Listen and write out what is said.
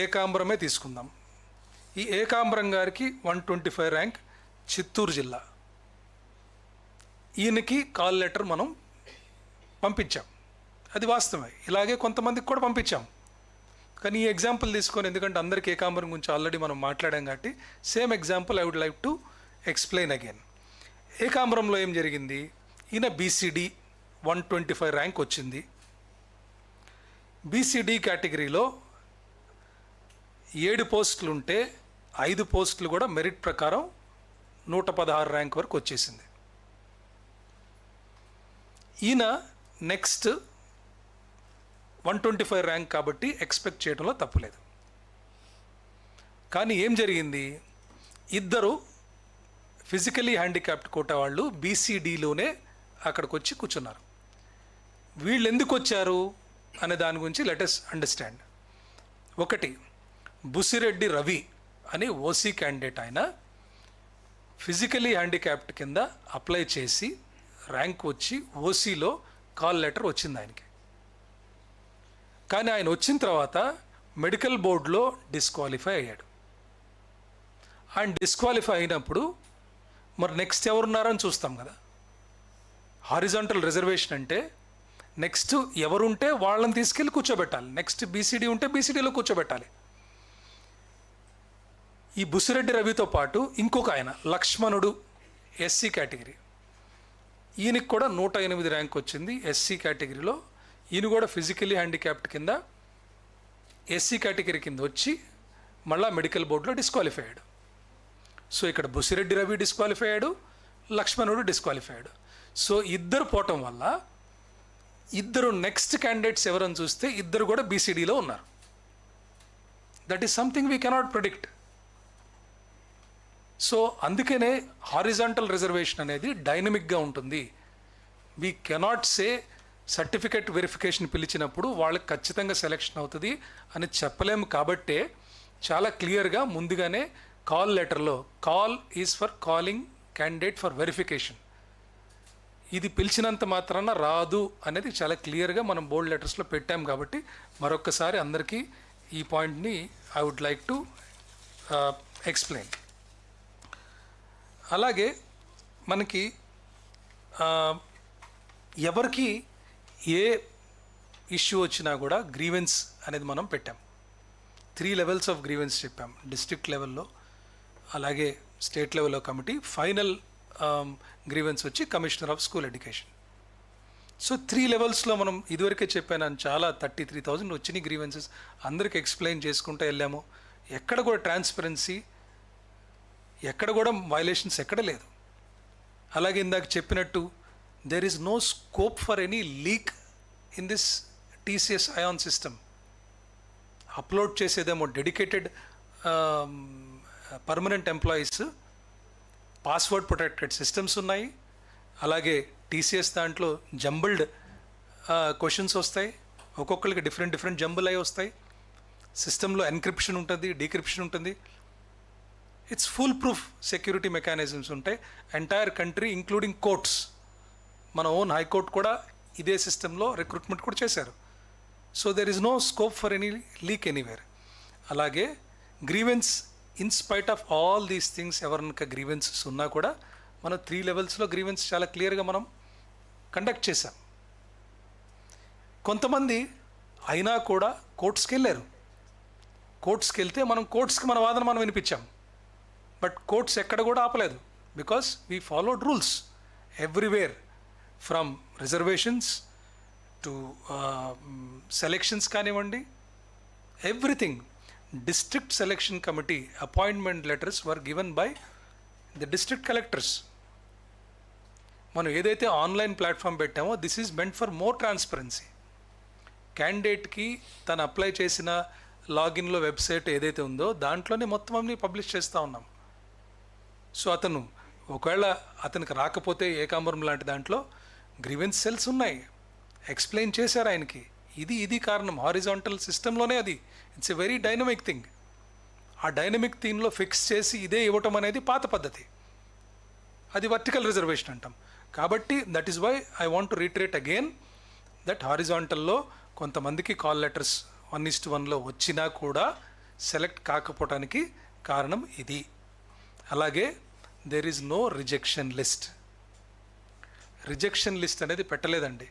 ఏకాంబరమే తీసుకుందాం. ఈ ఏకాంబరం గారికి 125 ర్యాంక్, చిత్తూరు జిల్లా. ఈయనకి కాల్ లెటర్ మనం పంపించాం, అది వాస్తవమే. ఇలాగే కొంతమందికి కూడా పంపించాం. కానీ ఈ ఎగ్జాంపుల్ తీసుకొని, ఎందుకంటే అందరికీ ఏకాంబరం గురించి ఆల్రెడీ మనం మాట్లాడాం కాబట్టి same example I would like to explain again. ఏకాంబరంలో ఏం జరిగింది, ఈయన బీసీడీ 125 ర్యాంక్ వచ్చింది. బీసీడీ కేటగిరీలో 7 పోస్టులు ఉంటే 5 పోస్టులు కూడా మెరిట్ ప్రకారం 116 ర్యాంక్ వరకు వచ్చేసింది. ఈయన నెక్స్ట్ 125 ర్యాంక్ కాబట్టి ఎక్స్పెక్ట్ చేయడంలో తప్పులేదు. కానీ ఏం జరిగింది, ఇద్దరు ఫిజికలీ హ్యాండిక్యాప్డ్ కోటా వాళ్ళు బీసీడీలోనే అక్కడికి వచ్చి కూర్చున్నారు. వీళ్ళు ఎందుకు వచ్చారు అనే దాని గురించి లెట్ us అండర్స్టాండ్. ఒకటి, బుసిరెడ్డి రవి అని ఓసీ క్యాండిడేట్. ఆయన ఫిజికలీ హ్యాండిక్యాప్డ్ కింద అప్లై చేసి ర్యాంక్ వచ్చి ఓసీలో కాల్ లెటర్ వచ్చింది ఆయనకి. కానీ ఆయన వచ్చిన తర్వాత మెడికల్ బోర్డులో డిస్క్వాలిఫై అయ్యాడు. ఆయన డిస్క్వాలిఫై అయినప్పుడు మరి నెక్స్ట్ ఎవరున్నారని చూస్తాం కదా. హారిజాంటల్ రిజర్వేషన్ అంటే నెక్స్ట్ ఎవరుంటే వాళ్ళని తీసుకెళ్ళి కూర్చోబెట్టాలి. నెక్స్ట్ బీసీడీ ఉంటే బీసీడీలో కూర్చోబెట్టాలి. ఈ బుసిరెడ్డి రవితో పాటు ఇంకొక ఆయన లక్ష్మణుడు, ఎస్సీ కేటగిరీ. ఈయనకి కూడా 108 ర్యాంక్ వచ్చింది ఎస్సీ కేటగిరీలో. ఈయన కూడా ఫిజికలీ హ్యాండిక్యాప్డ్ కింద ఎస్సీ కేటగిరీ కింద వచ్చి మళ్ళా మెడికల్ బోర్డులో డిస్క్వాలిఫై అయ్యాడు. సో ఇక్కడ బుసిరెడ్డి రవి డిస్క్వాలిఫై అయ్యాడు, లక్ష్మణుడు డిస్క్వాలిఫై అయ్యాడు. సో ఇద్దరు పోవటం వల్ల ఇద్దరు నెక్స్ట్ క్యాండిడేట్స్ ఎవరని చూస్తే ఇద్దరు కూడా బీసీడీలో ఉన్నారు. That is something we cannot predict. So అందుకనే హారిజాంటల్ రిజర్వేషన్ అనేది డైనమిక్గా ఉంటుంది. We cannot say certificate verification పిలిచినప్పుడు వాళ్ళకి ఖచ్చితంగా సెలెక్షన్ అవుతుంది అని చెప్పలేము. కాబట్టే చాలా క్లియర్గా ముందుగానే కాల్ లెటర్లో call is for calling candidate for verification, ఇది పిలిచినంత మాత్రాన రాదు అనేది చాలా క్లియర్గా మనం బోల్డ్ లెటర్స్లో పెట్టాం. కాబట్టి మరొక్కసారి అందరికీ ఈ పాయింట్ని I would like to explain. అలాగే మనకి ఎవరికి ఏ ఇష్యూ వచ్చినా కూడా గ్రీవెన్స్ అనేది మనం పెట్టాం. 3 లెవెల్స్ ఆఫ్ గ్రీవెన్స్ చెప్పాం. డిస్ట్రిక్ట్ లెవెల్లో, అలాగే స్టేట్ లెవెల్లో కమిటీ, ఫైనల్ గ్రీవెన్స్ వచ్చి commissioner of school education. So 3 లెవెల్స్లో మనం ఇదివరకే చెప్పాను, చాలా 33,000 వచ్చినాయి గ్రీవెన్సెస్. అందరికి ఎక్స్ప్లెయిన్ చేసుకుంటూ వెళ్ళాము. ఎక్కడ కూడా ట్రాన్స్పరెన్సీ, ఎక్కడ కూడా వైలేషన్స్ ఎక్కడ లేదు. అలాగే ఇందాక చెప్పినట్టు there is no scope for any leak in this TCS ION system. Upload చేసేదేమో dedicated permanent employees, password protected systems ఉన్నాయి. అలాగే టీసీఎస్ దాంట్లో జంబుల్డ్ క్వశ్చన్స్ వస్తాయి, ఒక్కొక్కరికి డిఫరెంట్ జంబుల్ అయి వస్తాయి. సిస్టంలో ఎన్క్రిప్షన్ ఉంటుంది, డీక్రిప్షన్ ఉంటుంది. It's full proof security mechanisms ఉంటాయి. ఎంటైర్ కంట్రీ ఇంక్లూడింగ్ కోర్ట్స్, మన ఓన్ హైకోర్ట్ కూడా ఇదే సిస్టంలో రిక్రూట్మెంట్ కూడా చేశారు. So there is no scope for any leak anywhere. అలాగే grievance, in spite of all these things, ఎవరినక గ్రీవెన్సెస్ ఉన్నా కూడా మనం 3 లెవెల్స్లో గ్రీవెన్స్ చాలా క్లియర్గా మనం కండక్ట్ చేశాం. కొంతమంది అయినా కూడా కోర్ట్స్కి వెళ్ళారు. కోర్ట్స్కి వెళ్తే మనం కోర్ట్స్కి మన వాదన మనం వినిపించాం. బట్ కోర్ట్స్ ఎక్కడ కూడా ఆపలేదు, because we followed rules everywhere, from reservations to selections కానివ్వండి, everything. District selection committee appointment letters were given by the district collectors. మనం ఏదైతే ఆన్లైన్ ప్లాట్ఫామ్ పెట్టామో this is meant for more transparency. క్యాండిడేట్కి తను apply చేసిన లాగిన్లో వెబ్సైట్ ఏదైతే ఉందో దాంట్లోనే మొత్తం అన్ని పబ్లిష్ చేస్తూ ఉన్నాం. సో అతను ఒకవేళ అతనికి రాకపోతే ఏకాంబరం లాంటి దాంట్లో గ్రీవెన్స్ సెల్స్ ఉన్నాయి, ఎక్స్ప్లెయిన్ చేశారు ఆయనకి, ఇది కారణం. హారిజాంటల్ సిస్టంలోనే అది. It's a very dynamic thing. ఆ డైనమిక్ థీమ్లో ఫిక్స్ చేసి ఇదే ఇవ్వటం అనేది పాత పద్ధతి, అది వర్టికల్ రిజర్వేషన్ అంటాం. కాబట్టి that is why I want to reiterate again that హారిజాంటల్లో కొంతమందికి కాల్ లెటర్స్ 1:1లో వచ్చినా కూడా సెలెక్ట్ కాకపోవటానికి కారణం ఇది. అలాగే there is no rejection list. Rejection list అనేది పెట్టలేదండి.